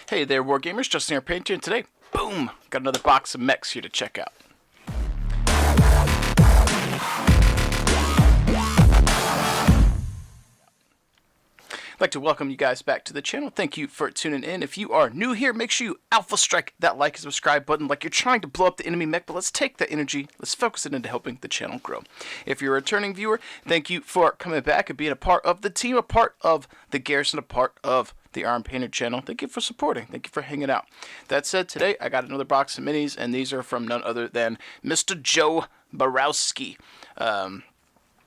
Hey there, Wargamers, Justin here, Painter, and today, boom, got another box of mechs here to check out. I'd like to welcome you guys back to the channel. Thank you for tuning in. If you are new here, make sure you alpha strike that like and subscribe button like you're trying to blow up the enemy mech, but let's take that energy, let's focus it into helping the channel grow. If you're a returning viewer, thank you for coming back and being a part of the team, a part of the garrison, a part of the Iron Painter channel. Thank you for supporting. Thank you for hanging out. That said, today I got another box of minis, and these are from none other than Mr. Joe Borawski.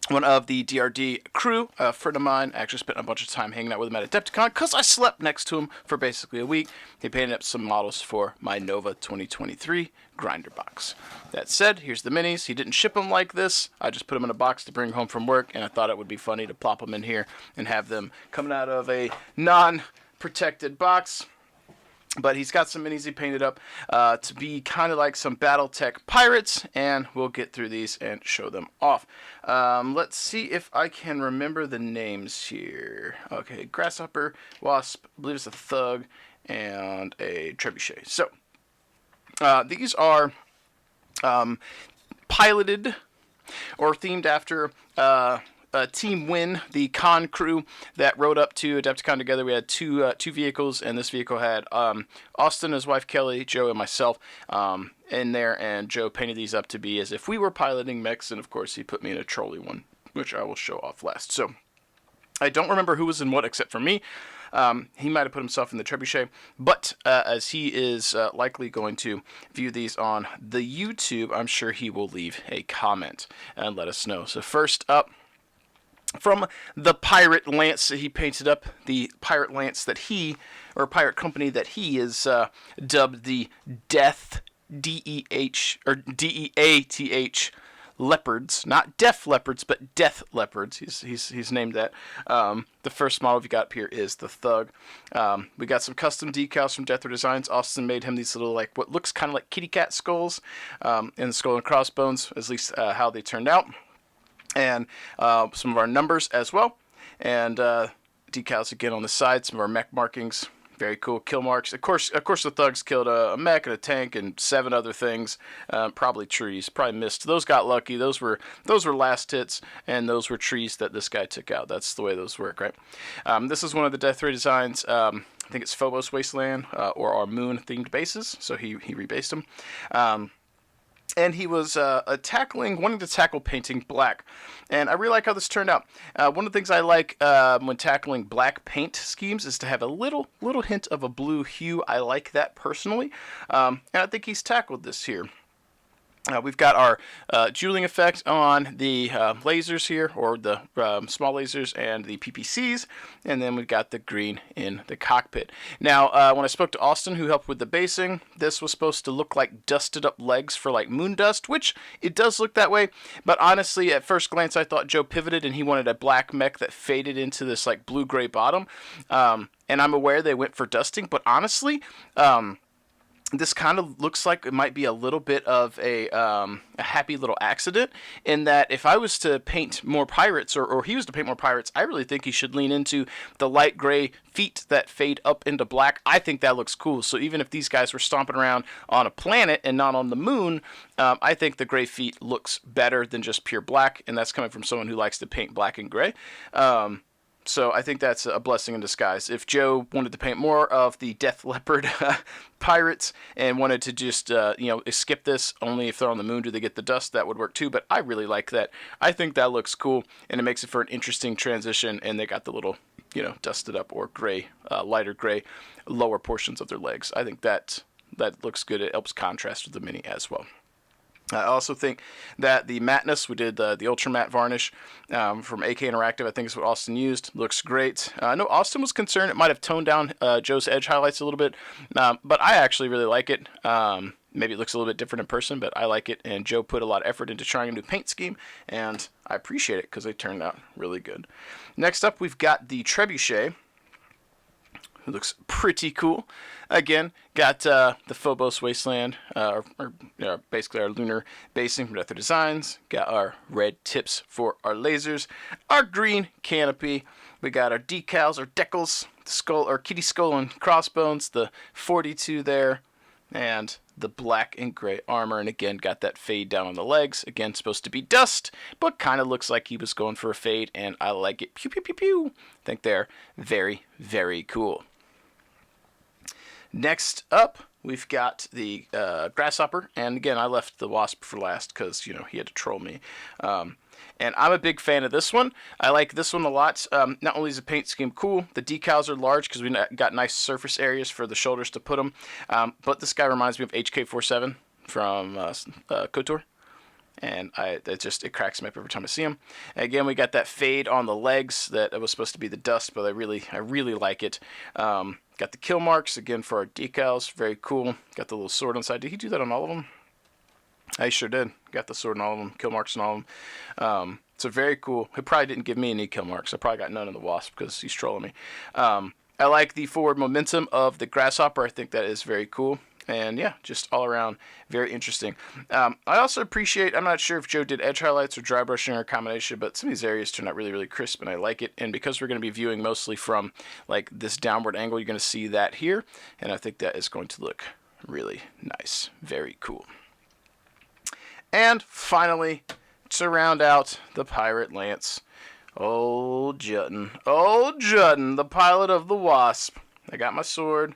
One of the DRD crew, a friend of mine. I actually spent a bunch of time hanging out with him at Adepticon because I slept next to him for basically a week. He painted up some models for my NOVA2023 Grinder box. That said, here's the minis. He didn't ship them like this. I just put them in a box to bring home from work, and I thought it would be funny to plop them in here and have them coming out of a non-protected box. But he's got some minis he painted up to be kind of like some Battletech pirates, and we'll get through these and show them off. Let's see if I can remember the names here. Okay, Grasshopper, Wasp, I believe it's a Thug, and a Trebuchet. So, these are piloted or themed after Team Win, the con crew that rode up to Adepticon together. We had two vehicles, and this vehicle had Ostlund, his wife Kelly, Joe, and myself in there, and Joe painted these up to be as if we were piloting mechs, and of course he put me in a trolley one, which I will show off last. So I don't remember who was in what except for me. He might have put himself in the Trebuchet, but as he is likely going to view these on the YouTube, I'm sure he will leave a comment and let us know. So first up, from the Pirate Lance that he painted up, the Pirate Lance that he, or Pirate Company that he is dubbed the Death, D-E-H, or D-E-A-T-H, Leopards. Not Deaf Leopards, but Death Leopards. He's named that. The first model we got up here is the Thug. We got some custom decals from Death Designs. Austin made him these little, like, what looks kind of like kitty cat skulls, and skull and crossbones, at least how they turned out. And some of our numbers as well, and decals again on the side, some of our mech markings, very cool kill marks. Of course the Thugs killed a mech and a tank and 7 other things, probably trees, probably missed. Those got lucky. Those were last hits, and those were trees that this guy took out. That's the way those work, right? This is one of the Death Ray designs. I think it's Phobos Wasteland or our moon themed bases, so he rebased them. And he was wanting to tackle painting black. And I really like how this turned out. One of the things I like when tackling black paint schemes is to have a little hint of a blue hue. I like that personally. And I think he's tackled this here. We've got our jeweling effect on the lasers here, or the small lasers and the PPCs, and then we've got the green in the cockpit. Now, when I spoke to Austin, who helped with the basing, this was supposed to look like dusted up legs for like moon dust, which it does look that way, but honestly, at first glance, I thought Joe pivoted and he wanted a black mech that faded into this like blue-gray bottom, and I'm aware they went for dusting, but honestly, this kind of looks like it might be a little bit of a happy little accident, in that if I was to paint more pirates, or he was to paint more pirates, I really think he should lean into the light gray feet that fade up into black. I think that looks cool. So even if these guys were stomping around on a planet and not on the moon, I think the gray feet looks better than just pure black, and that's coming from someone who likes to paint black and gray. So I think that's a blessing in disguise. If Joe wanted to paint more of the Death Leopard pirates and wanted to just, skip this, only if they're on the moon do they get the dust, that would work too. But I really like that. I think that looks cool, and it makes it for an interesting transition. And they got the little, dusted up or gray, lighter gray, lower portions of their legs. I think that looks good. It helps contrast with the mini as well. I also think that the mattness, we did the Ultra Matte varnish from AK Interactive, I think is what Austin used. Looks great. I know Austin was concerned it might have toned down Joe's edge highlights a little bit, but I actually really like it. Maybe it looks a little bit different in person, but I like it, and Joe put a lot of effort into trying a new paint scheme, and I appreciate it because they turned out really good. Next up, we've got the Trebuchet, who looks pretty cool. Again, got the Phobos Wasteland, basically our lunar basing from Death Designs. Got our red tips for our lasers, our green canopy. We got our decals, our decals skull or kitty skull and crossbones, the 42 there, and the black and gray armor. And again, got that fade down on the legs. Again, supposed to be dust, but kind of looks like he was going for a fade, and I like it. Pew, pew, pew, pew. I think they're very, very cool. Next up, we've got the grasshopper, and again, I left the wasp for last because, you know, he had to troll me. And I'm a big fan of this one. I like this one a lot. Not only is the paint scheme cool, the decals are large because we got nice surface areas for the shoulders to put them. But this guy reminds me of HK47 from KOTOR. And it cracks me up every time I see him. And again, we got that fade on the legs that was supposed to be the dust, but I really like it. Got the kill marks again for our decals, very cool. Got the little sword on the side. Did he do that on all of them? I sure did. Got the sword on all of them, kill marks on all of them. So very cool. He probably didn't give me any kill marks. I probably got none in the wasp because he's trolling me. I like the forward momentum of the grasshopper. I think that is very cool. And yeah, just all around very interesting. I also appreciate, I'm not sure if Joe did edge highlights or dry brushing or a combination, but some of these areas turn out really, really crisp and I like it. And because we're going to be viewing mostly from like this downward angle, you're going to see that here. And I think that is going to look really nice. Very cool. And finally, to round out the pirate lance, old Jutton, the pilot of the wasp. I got my sword.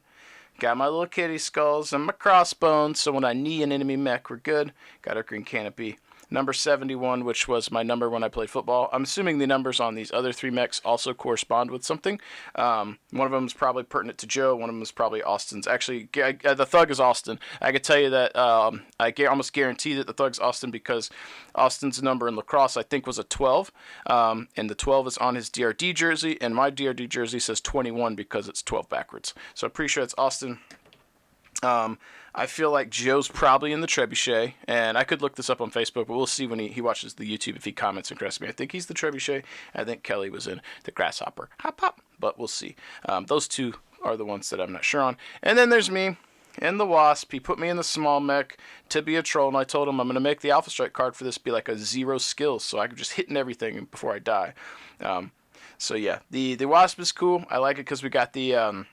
Got my little kitty skulls and my crossbones, so when I knee an enemy mech, we're good. Got our green canopy. Number 71, which was my number when I played football. I'm assuming the numbers on these other 3 mechs also correspond with something. One of them is probably pertinent to Joe. One of them is probably Austin's. Actually, the Thug is Austin. I could tell you that I almost guarantee that the Thug's Austin because Austin's number in lacrosse, I think, was a 12. And the 12 is on his DRD jersey, and my DRD jersey says 21 because it's 12 backwards. So I'm pretty sure it's Austin. I feel like Joe's probably in the trebuchet, and I could look this up on Facebook, but we'll see when he watches the YouTube if he comments and corrects me. I think he's the trebuchet. I think Kelly was in the grasshopper. Hop, hop, but we'll see. Those 2 are the ones that I'm not sure on. And then there's me in the wasp. He put me in the small mech to be a troll, and I told him I'm going to make the Alpha Strike card for this be like a 0 skills, so I can just hitting everything before I die. So yeah, the wasp is cool. I like it because we got the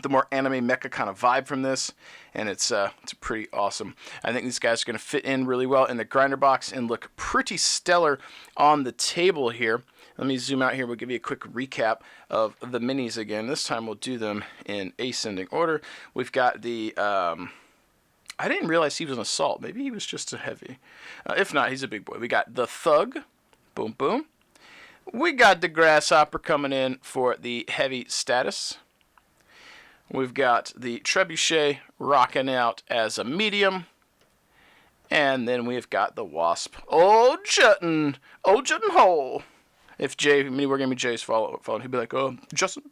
more anime mecha kind of vibe from this, and it's pretty awesome. I think these guys are going to fit in really well in the grinder box and look pretty stellar on the table here. Let me zoom out here. We'll give you a quick recap of the minis again. This time we'll do them in ascending order. We've got the I didn't realize he was an assault. Maybe he was just a heavy. If not, he's a big boy. We got the Thug. Boom, boom. We got the Grasshopper coming in for the heavy status. We've got the Trebuchet rocking out as a medium. And then we've got the Wasp. Old Jutton Hole. If Mini War Gaming Jay's following, he'd be like, Justin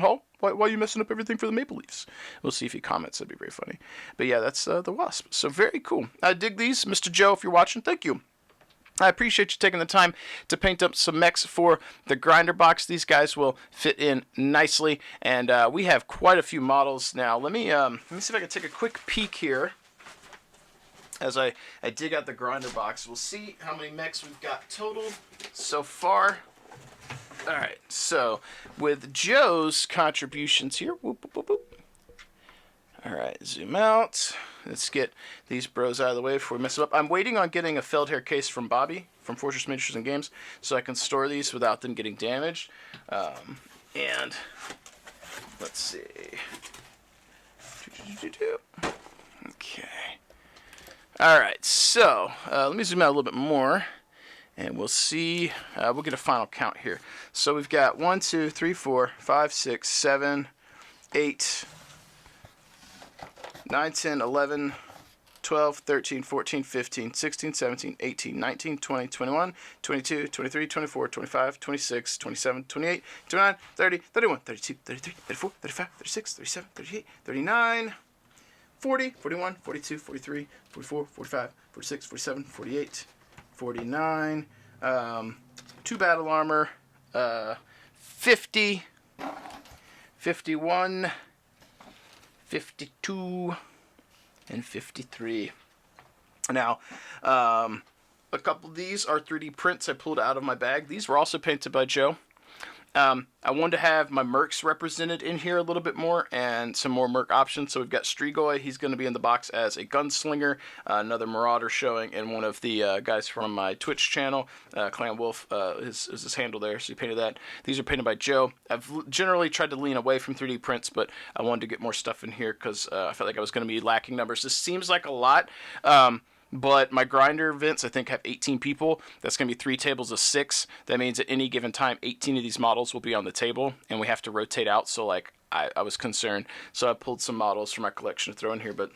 Hall? Why are you messing up everything for the Maple Leafs? We'll see if he comments. That'd be very funny. But yeah, that's the Wasp. So very cool. I dig these. Mr. Joe, if you're watching, thank you. I appreciate you taking the time to paint up some mechs for the grinder box. These guys will fit in nicely, and we have quite a few models now. Let me see if I can take a quick peek here as I dig out the grinder box. We'll see how many mechs we've got total so far. All right, so with Joe's contributions here, whoop, whoop, whoop, whoop. All right, zoom out. Let's get these bros out of the way before we mess them up. I'm waiting on getting a Feldherr case from Bobby from Fortress Miniatures and Games so I can store these without them getting damaged. And let's see. Okay. All right, so let me zoom out a little bit more, and we'll see. We'll get a final count here. So we've got 1, 2, 3, 4, 5, 6, 7, 8. 9, 10, 11, 12, 13, 14, 15, 16, 17, 18, 19, 20, 21, 22, 23, 24, 25, 26, 27, 28, 29, 30, 31, 32, 33, 34, 35, 36, 37, 38, 39, 40, 41, 42, 43, 44, 45, 46, 47, 48, 49, 2 battle armor, 50, 51, 52, and 53. Now, a couple of these are 3D prints I pulled out of my bag. These were also painted by Joe. I wanted to have my mercs represented in here a little bit more and some more merc options. So we've got Strigoi. He's going to be in the box as a gunslinger. Another Marauder showing, and one of the guys from my Twitch channel, Clan Wolf, is his handle there. So he painted that. These are painted by Joe. I've generally tried to lean away from 3D prints, but I wanted to get more stuff in here because I felt like I was going to be lacking numbers. This seems like a lot. But my grinder events, I think, have 18 people. That's going to be 3 tables of 6. That means at any given time, 18 of these models will be on the table, and we have to rotate out. So, like, I was concerned. So I pulled some models from my collection to throw in here, but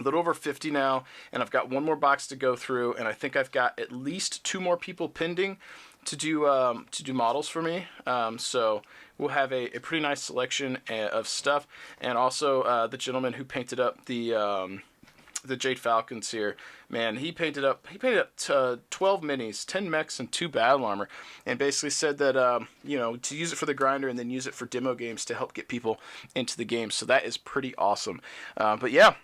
a little over 50 now, and I've got one more box to go through, and I think I've got at least 2 more people pending to do models for me. So we'll have a pretty nice selection of stuff, and also the gentleman who painted up the Jade Falcons here, man, he painted up 12 minis, 10 mechs, and 2 battle armor, and basically said that you know, to use it for the grinder and then use it for demo games to help get people into the game. So that is pretty awesome. But yeah.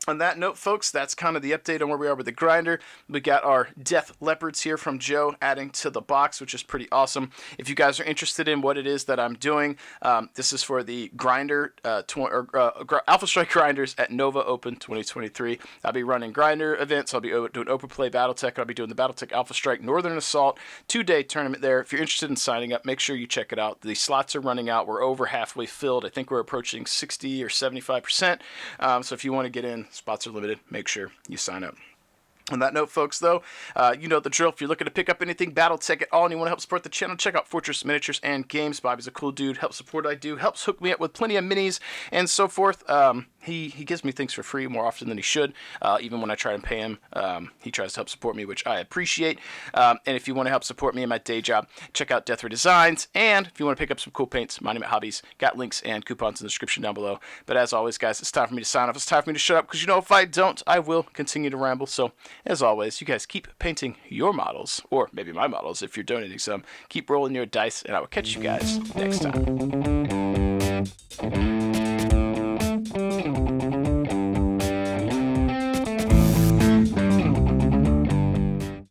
On that note, folks, that's kind of the update on where we are with the grinder. We got our Death Leopards here from Joe adding to the box, which is pretty awesome. If you guys are interested in what it is that I'm doing, this is for the grinder, Alpha Strike Grinders at Nova Open 2023. I'll be running grinder events. I'll be doing Open Play Battletech. I'll be doing the Battletech Alpha Strike Northern Assault 2-day tournament there. If you're interested in signing up, make sure you check it out. The slots are running out. We're over halfway filled. I think we're approaching 60 or 75%. So if you want to get in, spots are limited. Make sure you sign up. On that note, folks, though, you know the drill. If you're looking to pick up anything Battletech at all and you want to help support the channel, check out Fortress Miniatures and Games. Bobby's a cool dude. Helps support what I do. Helps hook me up with plenty of minis and so forth. He gives me things for free more often than he should. Even when I try and pay him, he tries to help support me, which I appreciate. And if you want to help support me in my day job, check out Death Ray Designs. And if you want to pick up some cool paints, Monument Hobbies, got links and coupons in the description down below. But as always, guys, it's time for me to sign off. It's time for me to shut up because, you know, if I don't, I will continue to ramble. So, as always, you guys keep painting your models, or maybe my models if you're donating some. Keep rolling your dice, and I will catch you guys next time.